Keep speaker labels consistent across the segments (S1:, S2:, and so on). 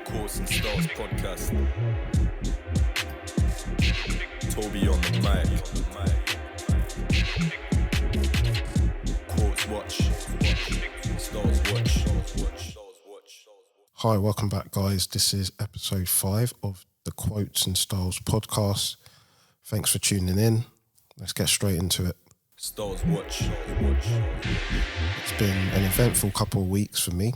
S1: Course and Styles podcast. Toby on the mic. Quotes watch. Styles watch.
S2: Hi, welcome back, guys. This is episode 5 of the Quotes and Styles podcast. Thanks for tuning in. Let's get straight into it.
S1: Styles watch.
S2: It's been an eventful couple of weeks for me.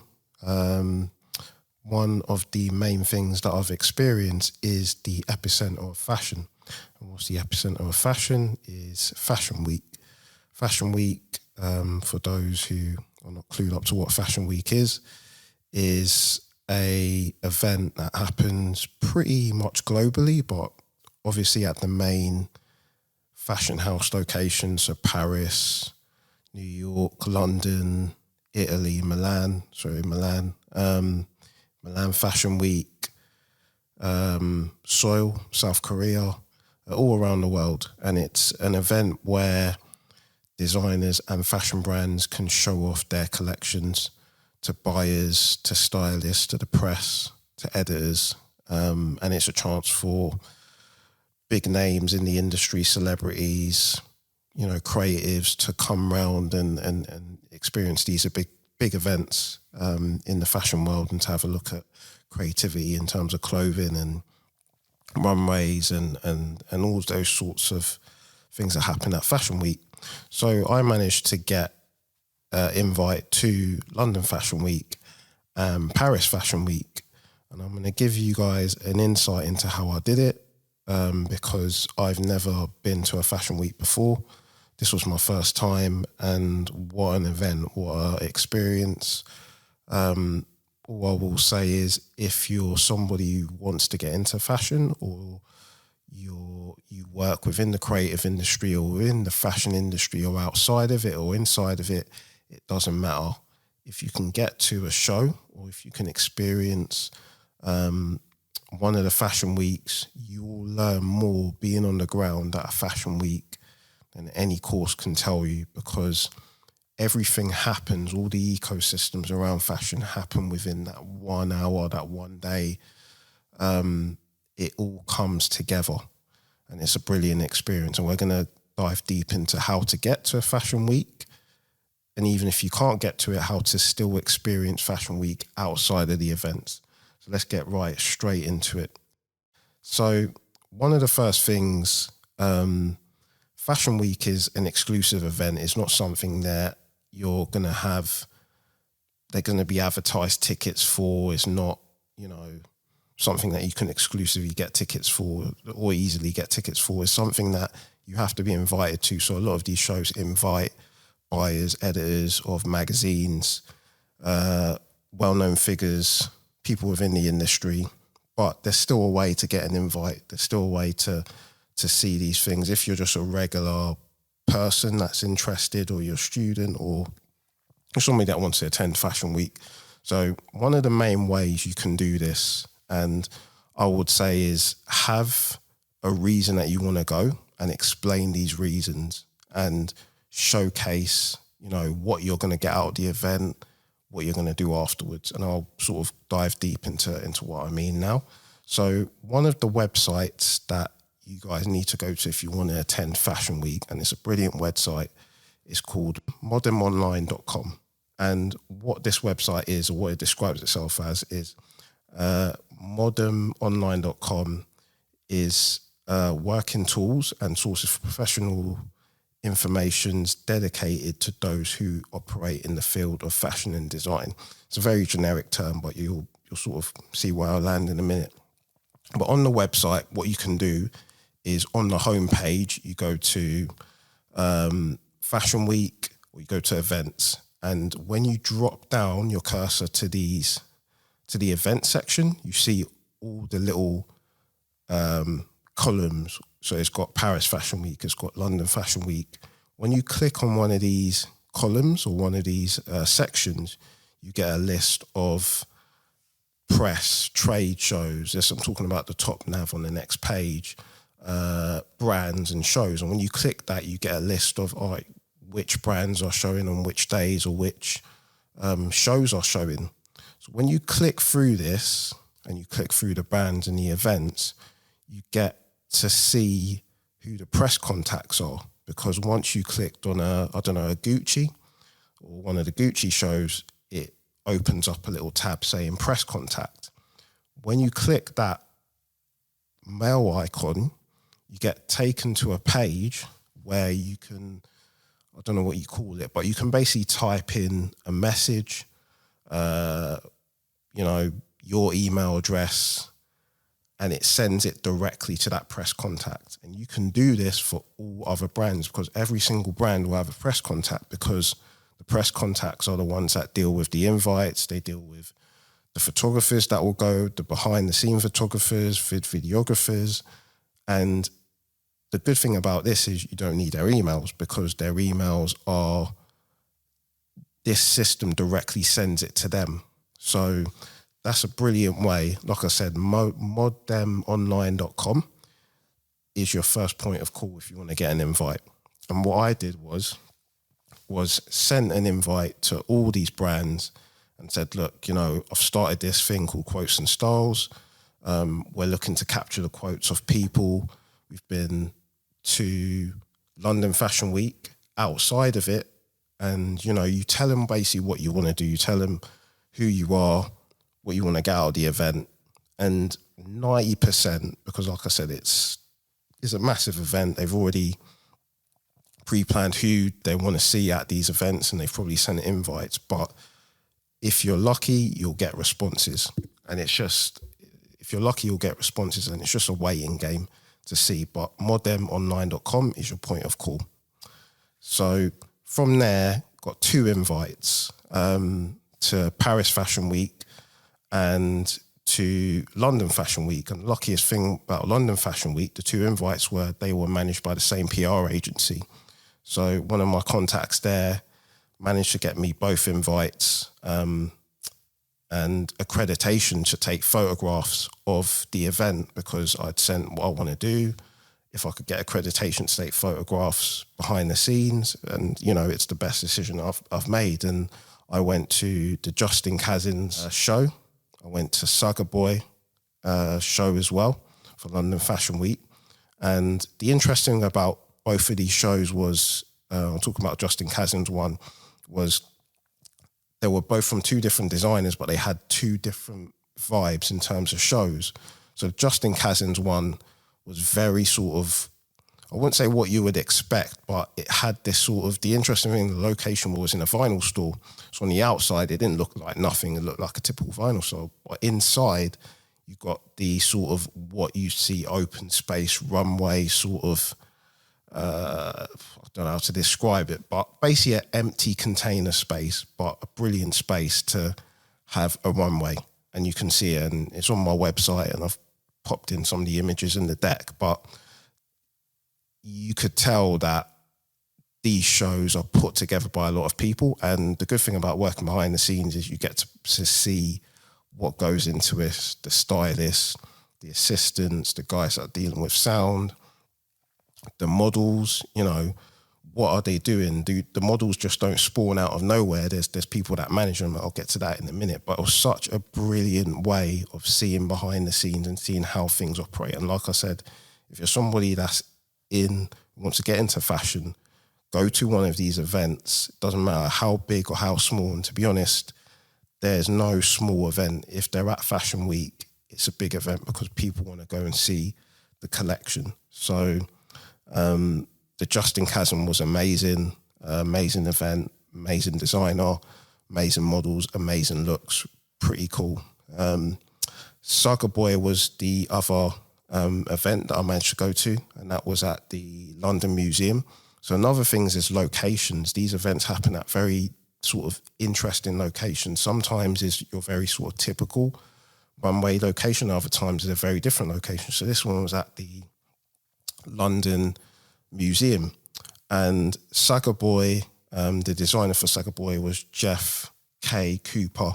S2: One of the main things that I've experienced is the epicenter of fashion. And what's the epicenter of fashion is Fashion Week. Fashion Week, for those who are not clued up to what Fashion Week is a event that happens pretty much globally, but obviously at the main fashion house locations, so Paris, New York, London, Italy, Milan Fashion Week, Seoul, South Korea, all around the world. And it's an event where designers and fashion brands can show off their collections to buyers, to stylists, to the press, to editors. And it's a chance for big names in the industry, celebrities, creatives to come round and experience these big events in the fashion world and to have a look at creativity in terms of clothing and runways and all those sorts of things that happen at Fashion Week. So I managed to get invite to London Fashion Week and Paris Fashion Week. And I'm going to give you guys an insight into how I did it because I've never been to a Fashion Week before. This was my first time, and what an event, what an experience. All I will say is if you're somebody who wants to get into fashion or you work within the creative industry or within the fashion industry or outside of it or inside of it, it doesn't matter. If you can get to a show or if you can experience one of the fashion weeks, you will learn more being on the ground at a fashion week than any course can tell you, because everything happens, all the ecosystems around fashion happen within that 1 hour, that one day. It all comes together and it's a brilliant experience. And we're going to dive deep into how to get to a fashion week. And even if you can't get to it, how to still experience Fashion Week outside of the events. So let's get right straight into it. So one of the first things, Fashion Week is an exclusive event. It's not something that you're going to have, they're going to be advertised tickets for. It's not, something that you can exclusively get tickets for or easily get tickets for. It's something that you have to be invited to. So a lot of these shows invite buyers, editors of magazines, well-known figures, people within the industry, but there's still a way to get an invite. There's still a way to see these things. If you're just a regular person that's interested, or you're a student, or somebody that wants to attend Fashion Week. So one of the main ways you can do this, and I would say, is have a reason that you want to go and explain these reasons and showcase, what you're going to get out of the event, what you're going to do afterwards. And I'll sort of dive deep into what I mean now. So one of the websites that you guys need to go to if you want to attend Fashion Week, and it's a brilliant website, is called modernonline.com. And what this website is, or what it describes itself as, is modernonline.com is working tools and sources for professional informations dedicated to those who operate in the field of fashion and design. It's a very generic term, but you'll sort of see where I'll land in a minute. But on the website, what you can do is on the homepage, you go to Fashion Week, or you go to events. And when you drop down your cursor to the event section, you see all the little columns. So it's got Paris Fashion Week, it's got London Fashion Week. When you click on one of these columns or one of these sections, you get a list of press, trade shows. I'm talking about the top nav on the next page, brands and shows. And when you click that, you get a list of which brands are showing on which days or which shows are showing. So when you click through this, and you click through the brands and the events, you get to see who the press contacts are. Because once you clicked on a Gucci or one of the Gucci shows, it opens up a little tab saying press contact. When you click that mail icon, you get taken to a page where you can, I don't know what you call it, but you can basically type in a message, your email address, and it sends it directly to that press contact. And you can do this for all other brands because every single brand will have a press contact, because the press contacts are the ones that deal with the invites. They deal with the photographers that will go, the behind the scene photographers, videographers. And the good thing about this is you don't need their emails, because their emails are, this system directly sends it to them. So that's a brilliant way. Like I said, moddemonline.com is your first point of call if you want to get an invite. And what I did was sent an invite to all these brands and said, look, I've started this thing called Quotes and Styles. We're looking to capture the quotes of people. We've been to London Fashion Week, outside of it. And, you tell them basically what you want to do. You tell them who you are, what you want to get out of the event. And 90%, because like I said, it's a massive event. They've already pre-planned who they want to see at these events, and they've probably sent invites. But if you're lucky, you'll get responses. And it's just, if you're lucky, you'll get responses, and it's just a waiting game to see. But moddemonline.com is your point of call. So from there, got 2 invites to Paris Fashion Week and to London Fashion Week. And the luckiest thing about London Fashion Week, the 2 invites they were managed by the same PR agency. So one of my contacts there managed to get me both invites and accreditation to take photographs of the event, because I'd sent what I want to do. If I could get accreditation to take photographs behind the scenes, and it's the best decision I've made. And I went to the Justin Cassin's show. I went to Sagaboi show as well for London Fashion Week. And the interesting thing about both of these shows was, I'm talking about Justin Cassin's one, was they were both from 2 different designers, but they had 2 different vibes in terms of shows. So Justin Cassin's one was very sort of, I wouldn't say what you would expect, but it had this sort of, the interesting thing, the location was in a vinyl store. So on the outside, it didn't look like nothing. It looked like a typical vinyl store. But inside, you got the sort of what you see open space, runway, sort of, I don't know how to describe it, but basically an empty container space, but a brilliant space to have a runway. And you can see it, and it's on my website, and I've popped in some of the images in the deck, but you could tell that these shows are put together by a lot of people. And the good thing about working behind the scenes is you get to see what goes into it, the stylists, the assistants, the guys that are dealing with sound, the models, what are they doing? The models just don't spawn out of nowhere. There's people that manage them. I'll get to that in a minute. But it was such a brilliant way of seeing behind the scenes and seeing how things operate. And like I said, if you're somebody that's wants to get into fashion, go to one of these events. It doesn't matter how big or how small. And to be honest, there's no small event. If they're at Fashion Week, it's a big event because people want to go and see the collection. So the Justin Cassin was amazing, amazing event, amazing designer, amazing models, amazing looks, pretty cool. Sagaboi was the other event that I managed to go to, and that was at the London Museum. So another thing is locations. These events happen at very sort of interesting locations. Sometimes is your very sort of typical runway location, other times is a very different location. So this one was at the London Museum, and Sagaboi, the designer for Sagaboi was Geoff K. Cooper,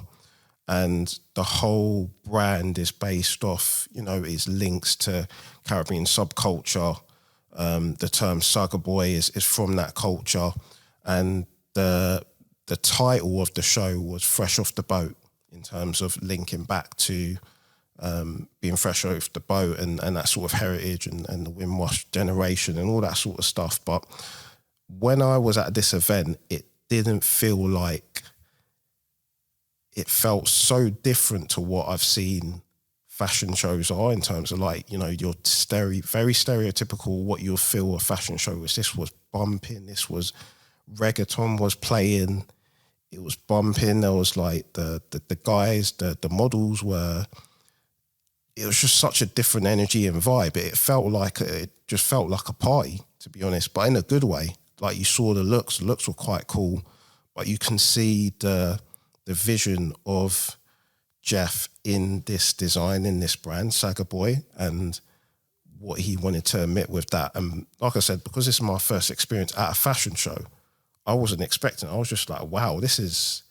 S2: and the whole brand is based off, its links to Caribbean subculture. The term Sagaboi is from that culture, and the title of the show was Fresh Off the Boat, in terms of linking back to being fresh off the boat and that sort of heritage and the windwash generation and all that sort of stuff. But when I was at this event, it didn't feel like, it felt so different to what I've seen fashion shows are in terms of like, you know, your very stereotypical what you'll feel a fashion show was. This was bumping, this was reggaeton was playing, it was bumping, there was like the guys, the models were, it was just such a different energy and vibe. It just felt like a party, to be honest, but in a good way. Like you saw the looks were quite cool, but you can see the vision of Geoff in this design, in this brand, Sagaboi, and what he wanted to admit with that. And like I said, because this is my first experience at a fashion show, I wasn't expecting it. I was just like, wow, this is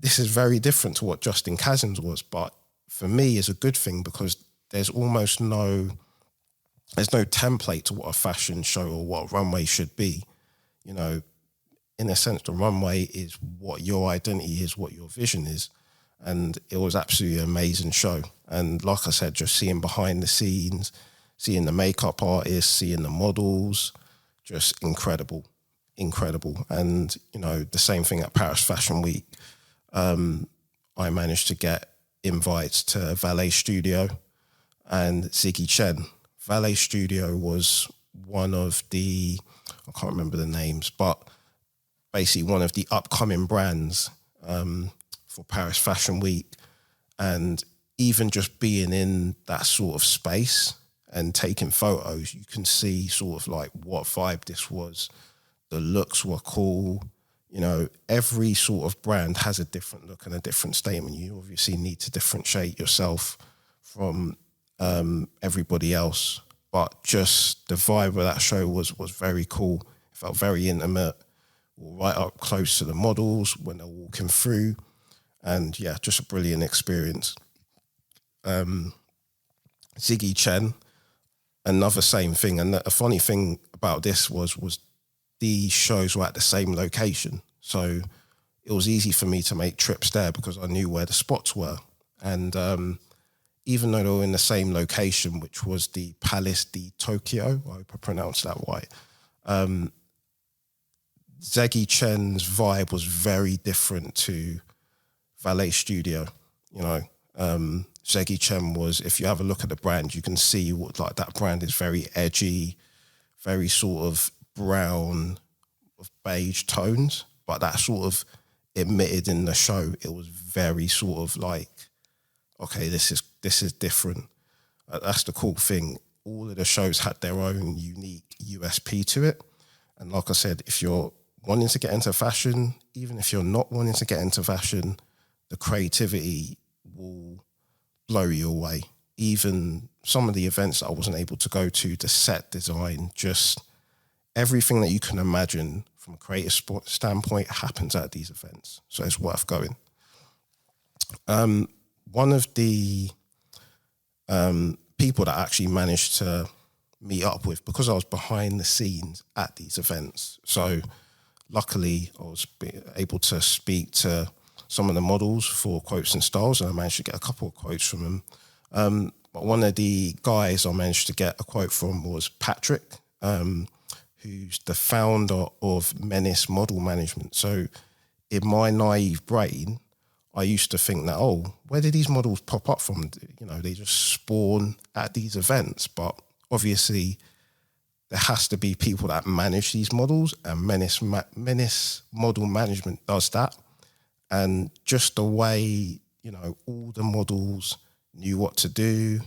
S2: very different to what Justin Cassin's was. But for me, it's a good thing because there's no template to what a fashion show or what a runway should be. You know, in a sense, the runway is what your identity is, what your vision is. And it was absolutely an amazing show. And like I said, just seeing behind the scenes, seeing the makeup artists, seeing the models, just incredible. And, you know, the same thing at Paris Fashion Week. I managed to get invites to Valette Studio and Ziggy Chen. Valette Studio was one of the, I can't remember the names, but basically one of the upcoming brands for Paris Fashion Week. And even just being in that sort of space and taking photos, you can see sort of like what vibe this was. The looks were cool. You know, every sort of brand has a different look and a different statement. You obviously need to differentiate yourself from everybody else. But just the vibe of that show was very cool. It felt very intimate, right up close to the models when they're walking through. And yeah, just a brilliant experience. Ziggy Chen, another same thing. And a funny thing about this was these shows were at the same location. So it was easy for me to make trips there because I knew where the spots were. And even though they were in the same location, which was the Palace de Tokyo, I hope I pronounced that right, Ziggy Chen's vibe was very different to Valette Studio. You know, Ziggy Chen was, if you have a look at the brand, you can see what like that brand is very edgy, very sort of brown, of beige tones, but that sort of emitted in the show. It was very sort of like, okay, this is different. That's the cool thing. All of the shows had their own unique USP to it. And like I said, if you're wanting to get into fashion, even if you're not wanting to get into fashion, the creativity will blow you away. Even some of the events that I wasn't able to go to, the set design, just everything that you can imagine from a creative standpoint happens at these events. So it's worth going. One of the people that I actually managed to meet up with, because I was behind the scenes at these events. So luckily I was able to speak to some of the models for quotes and styles, and I managed to get a couple of quotes from them. But one of the guys I managed to get a quote from was Patrick, who's the founder of Menace Model Management. So in my naive brain, I used to think that, oh, where did these models pop up from? You know, they just spawn at these events. But obviously, there has to be people that manage these models, and Menace Model Management does that. And just the way, you know, all the models knew what to do,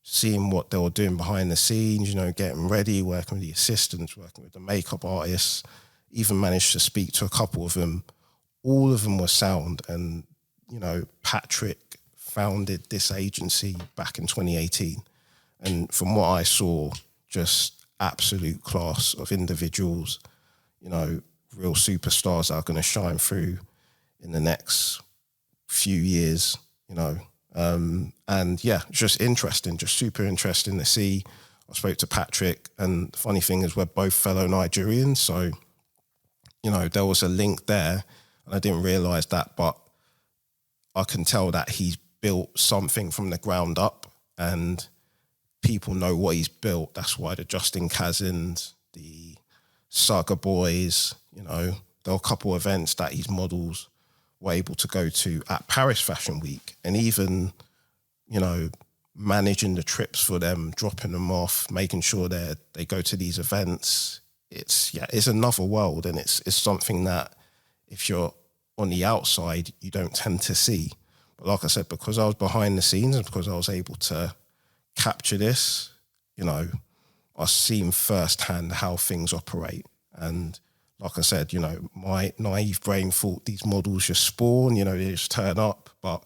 S2: seeing what they were doing behind the scenes, you know, getting ready, working with the assistants, working with the makeup artists, even managed to speak to a couple of them. All of them were sound. And, you know, Patrick founded this agency back in 2018. And from what I saw, just absolute class of individuals, you know, real superstars that are going to shine through in the next few years, you know. And yeah, just interesting, just super interesting to see. I spoke to Patrick, and the funny thing is we're both fellow Nigerians, so, you know, there was a link there, and I didn't realise that, but I can tell that he's built something from the ground up, and people know what he's built. That's why the Justin Cassins, the Sagabois, there are a couple of events that his models were able to go to at Paris Fashion Week, and even, managing the trips for them, dropping them off, making sure they go to these events. It's another world, and it's something that if you're on the outside, you don't tend to see. But like I said, because I was behind the scenes and because I was able to capture this, I've seen firsthand how things operate. And like I said, my naive brain thought these models just spawn, they just turn up, but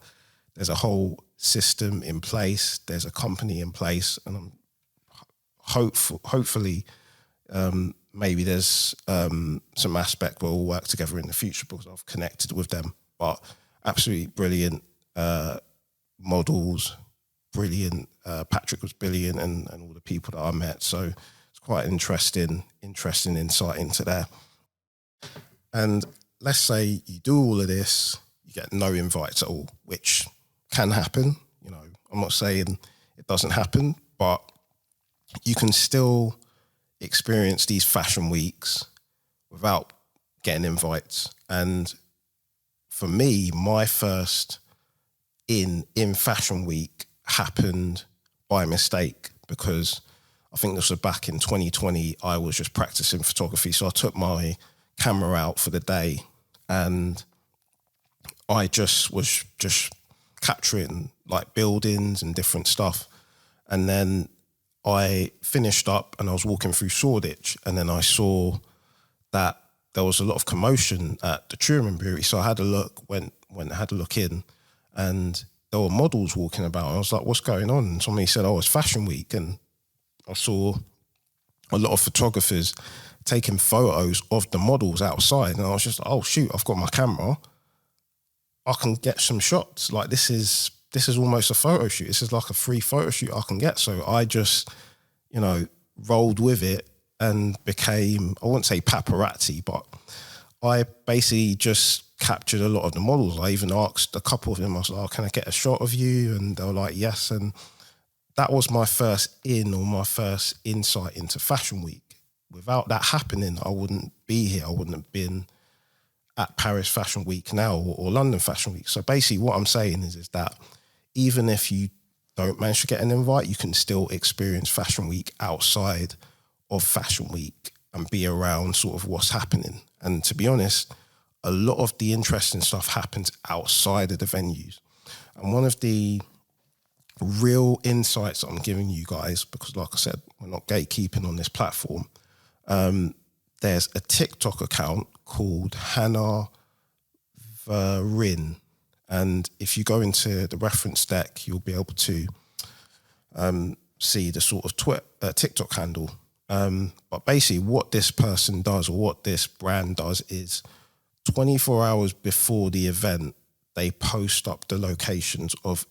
S2: there's a whole system in place, there's a company in place, and I'm hopefully maybe there's some aspect where we'll work together in the future because I've connected with them. But absolutely brilliant models, brilliant. Patrick was brilliant, and all the people that I met. So it's quite interesting insight into there. And let's say you do all of this, you get no invites at all, which can happen. I'm not saying it doesn't happen, but you can still experience these fashion weeks without getting invites. And for me, my first in Fashion Week happened by mistake, because I think this was back in 2020. I was just practicing photography, so I took my camera out for the day, and I was just capturing like buildings and different stuff. And then I finished up and I was walking through Shoreditch, and then I saw that there was a lot of commotion at the Truman Brewery. So I had a look, went had a look in, and there were models walking about. And I was like, what's going on? And somebody said, it's Fashion Week. And I saw a lot of photographers taking photos of the models outside. And I was just like, oh shoot, I've got my camera. I can get some shots. Like this is almost a photo shoot. This is like a free photo shoot I can get. So I just, rolled with it and became, I wouldn't say paparazzi, but I basically just captured a lot of the models. I even asked a couple of them, I was like, can I get a shot of you? And they were like, yes. And that was my first insight into Fashion Week. Without that happening, I wouldn't be here. I wouldn't have been at Paris Fashion Week now or London Fashion Week. So basically what I'm saying is that even if you don't manage to get an invite, you can still experience Fashion Week outside of Fashion Week and be around sort of what's happening. And to be honest, a lot of the interesting stuff happens outside of the venues. And one of the real insights that I'm giving you guys, because like I said, we're not gatekeeping on this platform, there's a TikTok account called Hannah Varin. And if you go into the reference deck, you'll be able to see the sort of TikTok handle. But basically what this person does, or what this brand does, is 24 hours before the event, they post up the locations of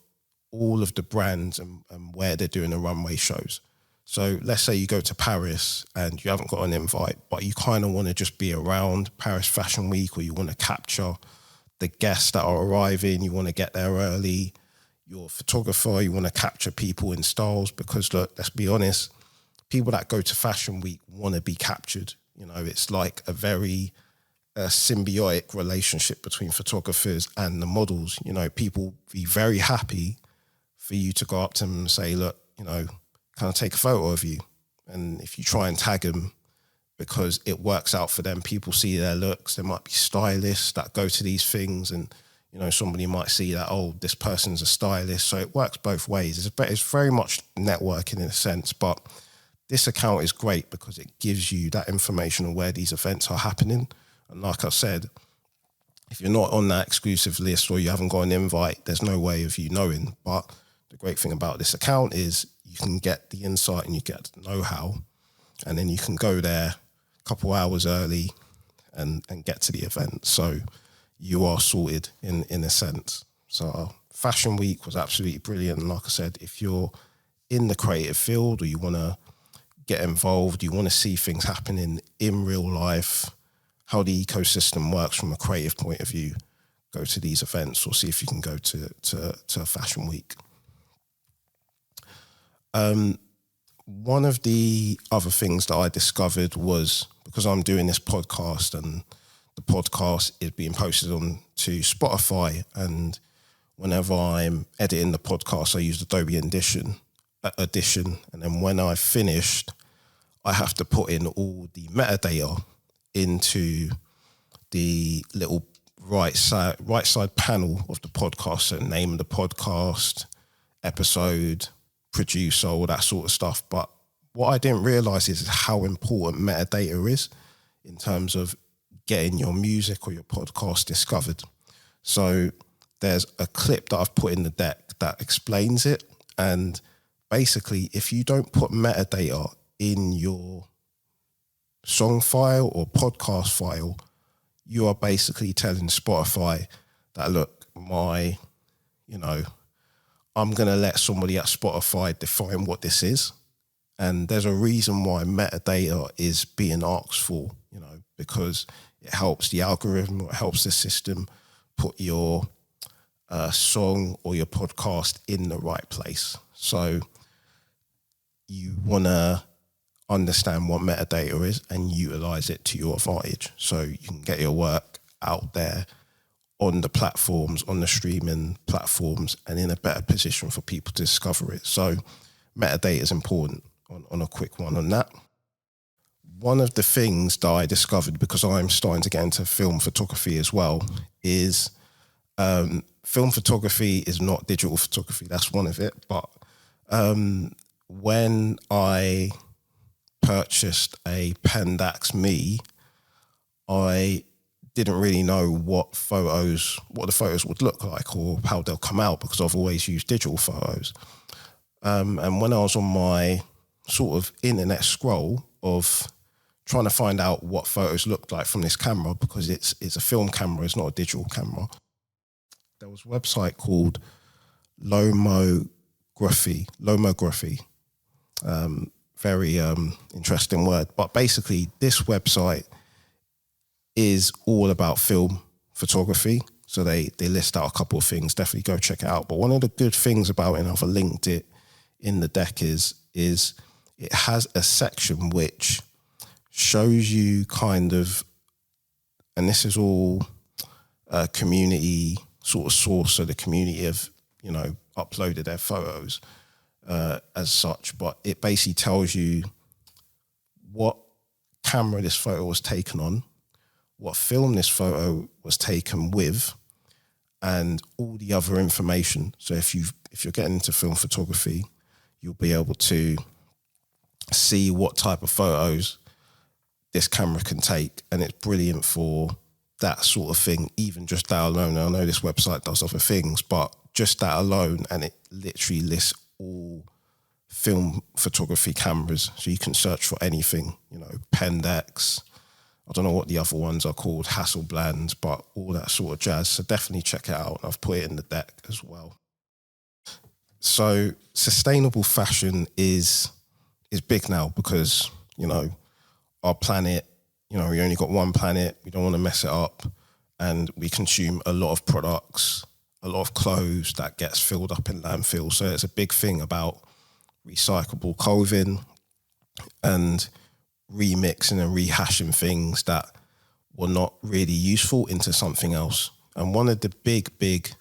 S2: all of the brands and where they're doing the runway shows. So let's say you go to Paris and you haven't got an invite, but you kind of want to just be around Paris Fashion Week, or you want to capture the guests that are arriving, you want to get there early, you're a photographer, you want to capture people in styles, because look, let's be honest, people that go to Fashion Week want to be captured. It's like a very symbiotic relationship between photographers and the models. People be very happy for you to go up to them and say, look, can I take a photo of you? And if you try and tag them, because it works out for them, people see their looks. There might be stylists that go to these things, and somebody might see that, this person's a stylist. So it works both ways. It's very much networking in a sense, but this account is great because it gives you that information on where these events are happening. And like I said, if you're not on that exclusive list or you haven't got an invite, there's no way of you knowing. But the great thing about this account is you can get the insight and you get the know-how, and then you can go there a couple hours early and get to the event. So you are sorted in a sense. So Fashion Week was absolutely brilliant. And like I said, if you're in the creative field, or you want to get involved, you want to see things happening in real life, how the ecosystem works from a creative point of view, go to these events or see if you can go to a fashion week. One of the other things that I discovered was, because I'm doing this podcast and the podcast is being posted on to Spotify, and whenever I'm editing the podcast, I use Adobe Audition, and then when I've finished, I have to put in all the metadata into the little right side panel of the podcast, so name of the podcast, episode, producer, all that sort of stuff. But what I didn't realize is how important metadata is in terms of getting your music or your podcast discovered. So there's a clip that I've put in the deck that explains it. And basically, if you don't put metadata in your song file or podcast file, you are basically telling Spotify that, look, I'm going to let somebody at Spotify define what this is. And there's a reason why metadata is being asked for, because it helps the algorithm, or it helps the system put your song or your podcast in the right place. So you want to understand what metadata is and utilize it to your advantage, so you can get your work out there on the platforms, on the streaming platforms, and in a better position for people to discover it. So metadata is important. On a quick one on that. One of the things that I discovered, because I'm starting to get into film photography as well, is film photography is not digital photography. That's one of it. But when I purchased a Pentax Me, I didn't really know what the photos would look like or how they'll come out, because I've always used digital photos. And when I was on my sort of internet scroll of trying to find out what photos looked like from this camera, because it's a film camera, it's not a digital camera, there was a website called Lomography. Very interesting word. But basically, this website is all about film photography. So they list out a couple of things. Definitely go check it out. But one of the good things about it, and I've linked it in the deck, is it has a section which shows you kind of, and this is all community sort of source, so the community have, uploaded their photos as such, but it basically tells you what camera this photo was taken on, what film this photo was taken with, and all the other information. So if you're getting into film photography, you'll be able to see what type of photos this camera can take, and it's brilliant for that sort of thing. Even just that alone, I know this website does other things, but just that alone, and it literally lists all film photography cameras, so you can search for anything, Pentax, I don't know what the other ones are called, Hasselblad, but all that sort of jazz. So definitely check it out. I've put it in the deck as well. So sustainable fashion is big now, because, our planet, we only got one planet. We don't want to mess it up. And we consume a lot of products, a lot of clothes that gets filled up in landfill. So it's a big thing about recyclable clothing and remixing and rehashing things that were not really useful into something else. And one of the big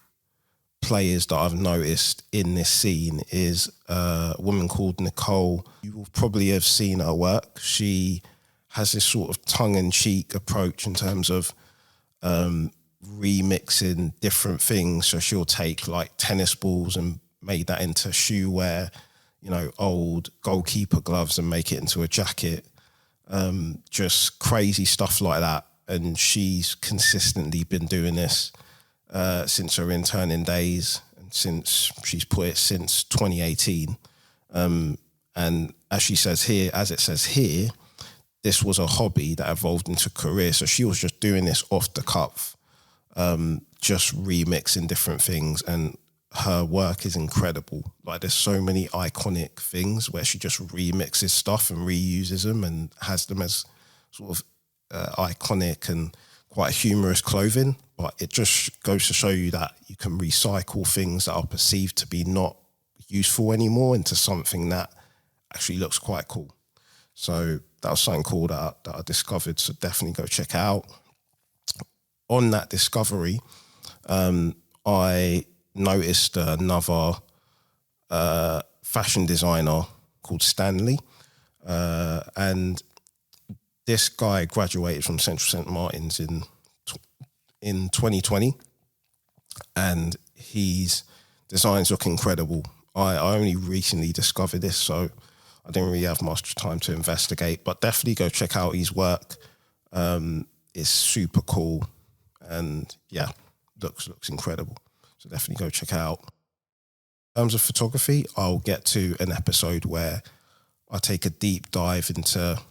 S2: players that I've noticed in this scene is a woman called Nicole. You will probably have seen her work. She has this sort of tongue-in-cheek approach in terms of remixing different things. So she'll take like tennis balls and make that into shoe wear, old goalkeeper gloves and make it into a jacket. Just crazy stuff like that. And she's consistently been doing this since her interning days, and since 2018. And as it says here, this was a hobby that evolved into a career. So she was just doing this off the cuff, just remixing different things, and her work is incredible. Like, there's so many iconic things where she just remixes stuff and reuses them and has them as sort of iconic and quite humorous clothing. But it just goes to show you that you can recycle things that are perceived to be not useful anymore into something that actually looks quite cool. So that was something cool that I discovered. So definitely go check it out. On that discovery, I noticed another fashion designer called Stanley. And this guy graduated from Central St. Martin's in 2020. And his designs look incredible. I only recently discovered this, so I didn't really have much time to investigate, but definitely go check out his work. It's super cool. And yeah, looks incredible. So definitely go check it out. In terms of photography, I'll get to an episode where I take a deep dive into,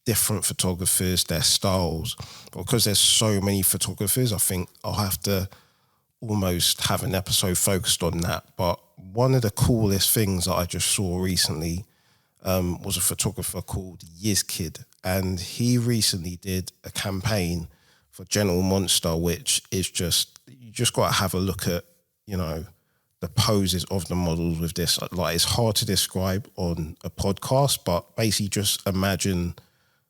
S2: different photographers, their styles. But because there's so many photographers, I think I'll have to almost have an episode focused on that. But one of the coolest things that I just saw recently was a photographer called Yizkid. And he recently did a campaign for General Monster, which is you just got to have a look at, the poses of the models with this. Like, it's hard to describe on a podcast, but basically just imagine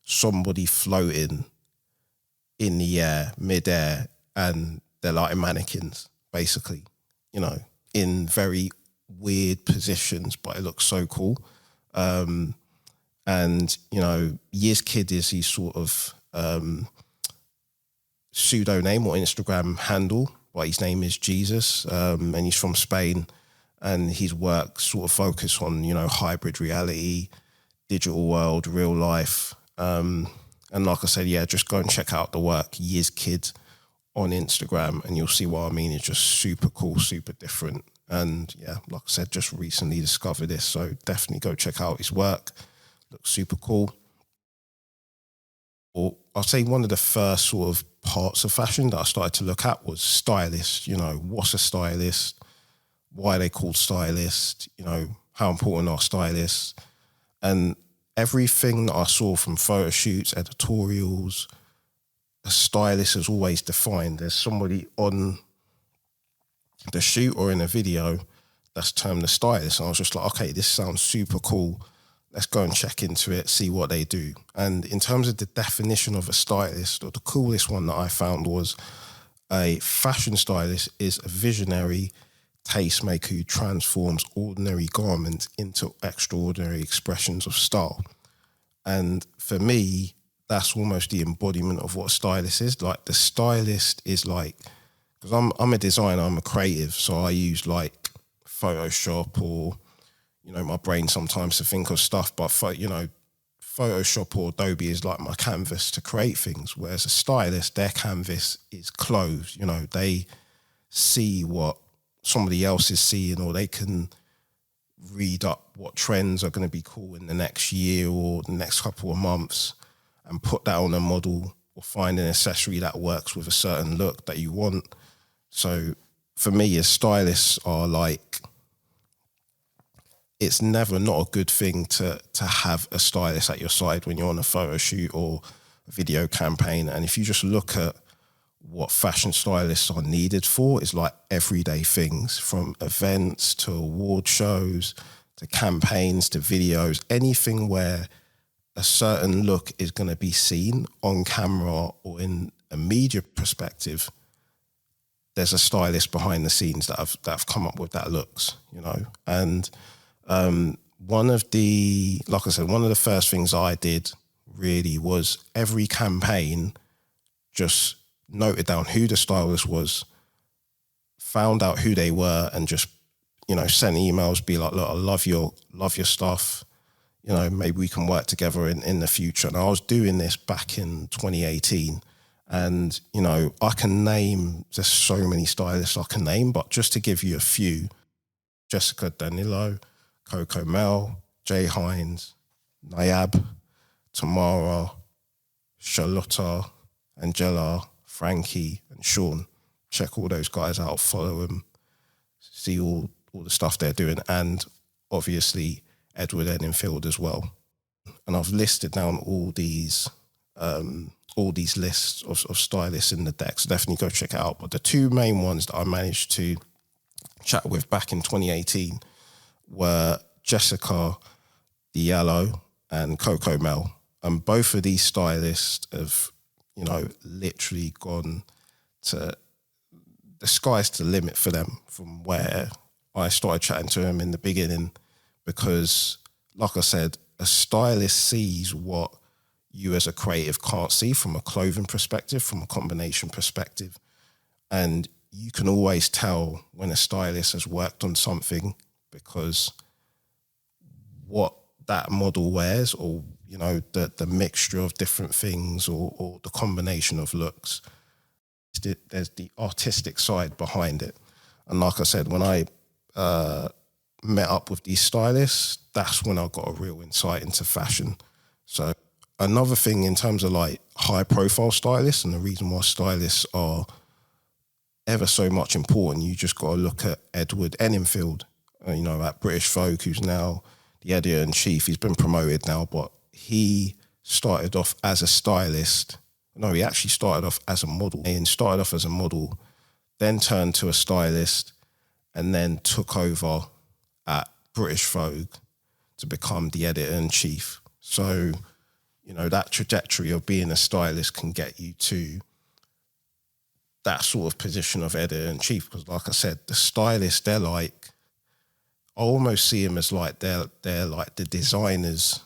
S2: somebody floating in the air, mid-air, and they're like mannequins, basically, in very weird positions, but it looks so cool. And, Yizkid is his sort of pseudonym or Instagram handle, but his name is Jesus, and he's from Spain, and his work sort of focus on, hybrid reality, digital world, real life. And like I said, yeah, just go and check out the work, Yizkid, on Instagram, and you'll see what I mean. It's just super cool, super different. And yeah, like I said, just recently discovered this, so definitely go check out his work. Looks super cool. Or I'll say one of the first sort of parts of fashion that I started to look at was stylists. What's a stylist? Why are they called stylists? How important are stylists? And everything that I saw from photo shoots, editorials, a stylist is always defined. There's somebody on the shoot or in a video that's termed a stylist. And I was just like, okay, this sounds super cool. Let's go and check into it, see what they do. And in terms of the definition of a stylist, or the coolest one that I found was a fashion stylist is a visionary tastemaker who transforms ordinary garments into extraordinary expressions of style. And for me, that's almost the embodiment of what a stylist is. Like, the stylist is like, because I'm a designer, I'm a creative, so I use like Photoshop or, my brain sometimes to think of stuff, but Photoshop or Adobe is like my canvas to create things. Whereas a stylist, their canvas is closed. They see what somebody else is seeing, or they can read up what trends are going to be cool in the next year or the next couple of months and put that on a model, or find an accessory that works with a certain look that you want. So for me, as stylists are like, it's never not a good thing to have a stylist at your side when you're on a photo shoot or a video campaign. And if you just look at what fashion stylists are needed for, is like everyday things, from events to award shows to campaigns to videos, anything where a certain look is going to be seen on camera or in a media perspective. There's a stylist behind the scenes that have come up with that looks, and one of the first things I did really was every campaign just noted down who the stylist was, found out who they were, and just, sent emails, be like, look, I love your stuff. Maybe we can work together in the future. And I was doing this back in 2018. And, I can name, there's so many stylists I can name, but just to give you a few: Jessica Danilo, Coco Mel, Jay Hines, Nayab, Tamara, Charlotta, Angela, Frankie, and Sean. Check all those guys out, follow them, see all the stuff they're doing, and obviously Edward Enninfield as well. And I've listed down all these all these lists of stylists in the deck, so definitely go check it out. But the two main ones that I managed to chat with back in 2018 were Jessica Diallo and Coco Mel. And both of these stylists have, you know, literally gone to, the sky's the limit for them from where I started chatting to them in the beginning, because like I said, a stylist sees what you as a creative can't see from a clothing perspective, from a combination perspective. And you can always tell when a stylist has worked on something, because what that model wears, or, you know, the mixture of different things, or the combination of looks, there's the artistic side behind it. And like I said, when I met up with these stylists, that's when I got a real insight into fashion. So another thing in terms of like high profile stylists, and the reason why stylists are ever so much important, you just got to look at Edward Enninfield, you know, at British Vogue, who's now the editor-in-chief. He's been promoted now, but he started off as a stylist. No, he actually started off as a model. And started off as a model, then turned to a stylist, and then took over at British Vogue to become the editor-in-chief. So, you know, that trajectory of being a stylist can get you to that sort of position of editor-in-chief. Because like I said, the stylists, they're like, I almost see them as like, they're like the designers,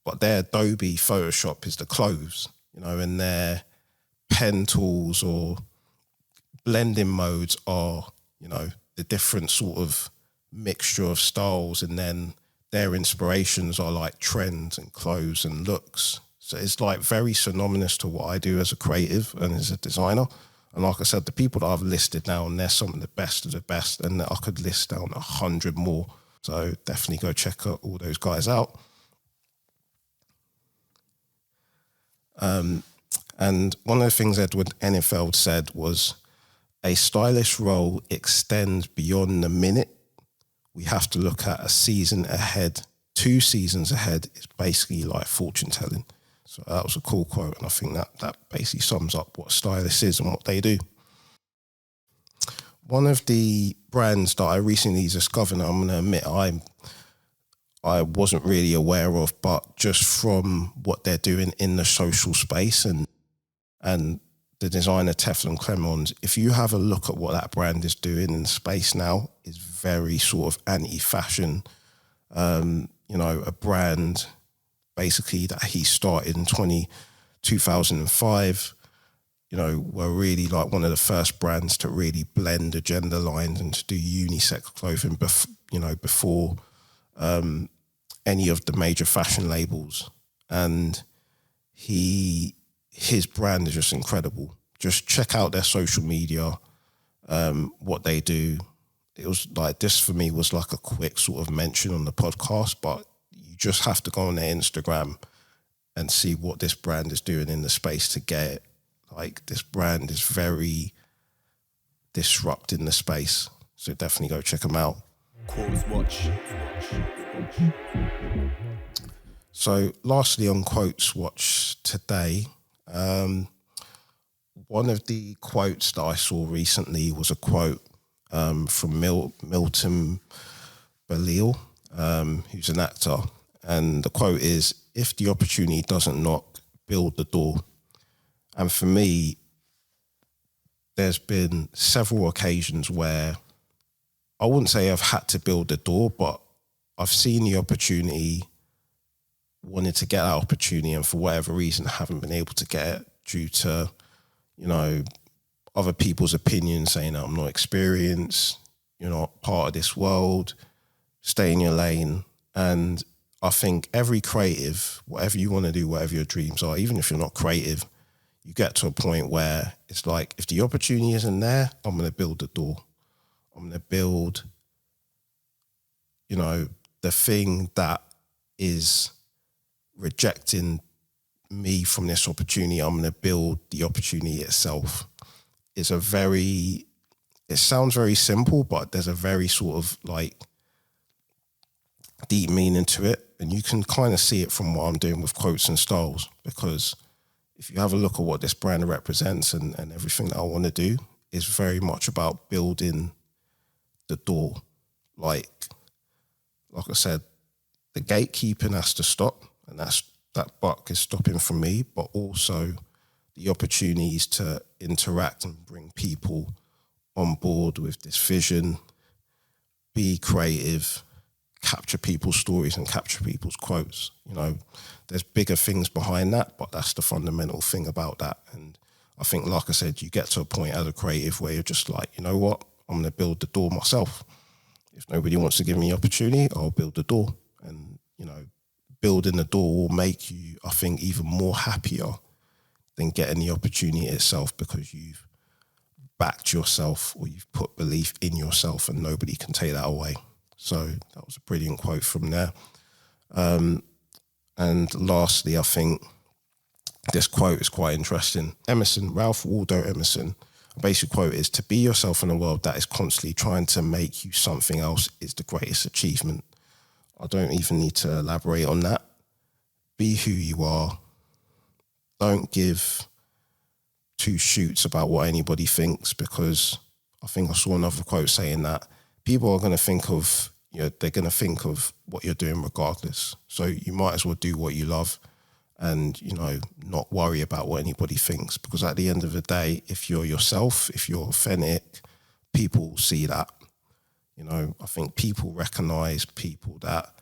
S2: but their Adobe Photoshop is the clothes, you know, and their pen tools or blending modes are, you know, the different sort of mixture of styles, and then their inspirations are like trends and clothes and looks. So it's like very synonymous to what I do as a creative and as a designer. And like I said, the people that I've listed now, and they're some of the best, and I could list down 100 more. So definitely go check out all those guys out. And one of the things Edward Enninfield said was, a stylist role extends beyond the minute. We have to look at a season ahead, 2 seasons ahead. It's basically like fortune telling. So that was a cool quote, and I think that basically sums up what stylists is and what they do. One of the brands that I recently discovered, I'm going to admit I wasn't really aware of, but just from what they're doing in the social space and the designer Teflon Clemons, if you have a look at what that brand is doing in space now, is very sort of anti-fashion. You know, a brand basically that he started in 2005, you know, were really like one of the first brands to really blend the gender lines and to do unisex clothing, before any of the major fashion labels. And his brand is just incredible. Just check out their social media, what they do. It was like, this for me was like a quick sort of mention on the podcast, but you just have to go on their Instagram and see what this brand is doing in the space to get it. Like, this brand is very disrupting the space. So definitely go check them out.
S1: Quotes Watch.
S2: So lastly on Quotes Watch today, one of the quotes that I saw recently was a quote from Milton Berle, who's an actor. And the quote is, "If the opportunity doesn't knock, build the door." And for me, there's been several occasions where I wouldn't say I've had to build the door, but I've seen the opportunity, wanted to get that opportunity, and for whatever reason, haven't been able to get it due to, you know, other people's opinions saying that I'm not experienced, you're not part of this world, stay in your lane. And I think every creative, whatever you want to do, whatever your dreams are, even if you're not creative, you get to a point where it's like, if the opportunity isn't there, I'm going to build the door. I'm going to build, you know, the thing that is rejecting me from this opportunity. I'm going to build the opportunity itself. It sounds very simple, but there's a very sort of like deep meaning to it. And you can kind of see it from what I'm doing with Quotes and Styles, because if you have a look at what this brand represents and everything that I want to do, is very much about building the door. Like I said, the gatekeeping has to stop, and that buck is stopping from me, but also the opportunities to interact and bring people on board with this vision, be creative, capture people's stories and capture people's quotes. You know, there's bigger things behind that, but that's the fundamental thing about that. And I think, like I said, you get to a point as a creative where you're just like, you know what, I'm going to build the door myself. If nobody wants to give me the opportunity, I'll build the door. And, you know, building the door will make you, I think, even more happier than getting the opportunity itself, because you've backed yourself or you've put belief in yourself and nobody can take that away. So that was a brilliant quote from there. And lastly, I think this quote is quite interesting. Emerson, Ralph Waldo Emerson, a basic quote is, "To be yourself in a world that is constantly trying to make you something else is the greatest achievement." I don't even need to elaborate on that. Be who you are. Don't give two shoots about what anybody thinks, because I think I saw another quote saying that people are going to think of, you know, they're going to think of what you're doing regardless. So you might as well do what you love and, you know, not worry about what anybody thinks, because at the end of the day, if you're yourself, if you're authentic, people will see that. You know, I think people recognize people that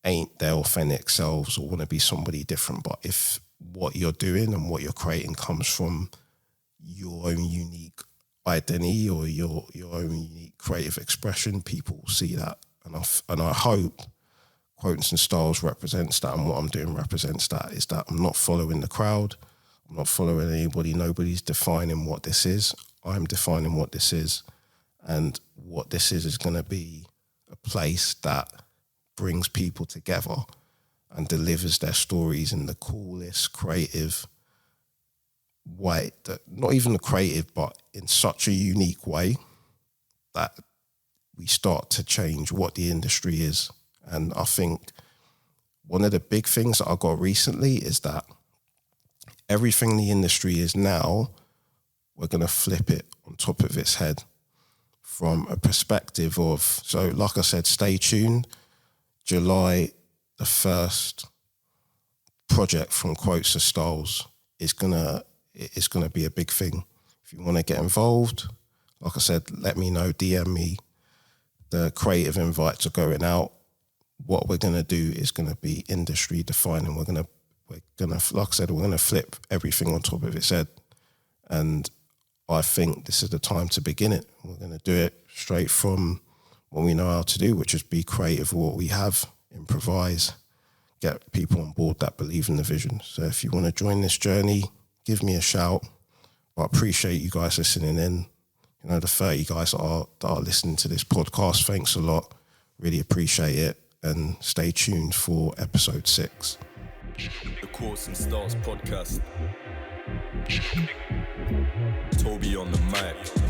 S2: ain't their authentic selves or want to be somebody different. But if what you're doing and what you're creating comes from your own unique identity or your own unique creative expression, people will see that. And I hope Quotes and Styles represents that, and what I'm doing represents that, is that I'm not following the crowd. I'm not following anybody. Nobody's defining what this is. I'm defining what this is. And what this is going to be a place that brings people together and delivers their stories in the coolest, creative way. That, not even the creative, but in such a unique way that we start to change what the industry is. And I think one of the big things that I got recently is that everything the industry is now, we're going to flip it on top of its head from a perspective of, so like I said, stay tuned. July the 1st project from Quotes and Styles is gonna be a big thing. If you want to get involved, like I said, let me know, DM me. The creative invites are going out. What we're gonna do is gonna be industry defining. We're gonna, like I said, we're gonna flip everything on top of its head, and I think this is the time to begin it. We're gonna do it straight from what we know how to do, which is be creative with what we have, improvise, get people on board that believe in the vision. So if you want to join this journey, give me a shout. But I appreciate you guys listening in. You know, the 30 guys that are listening to this podcast, thanks a lot. Really appreciate it. And stay tuned for episode 6.
S1: The Quotes and Styles podcast. Toby on the mic.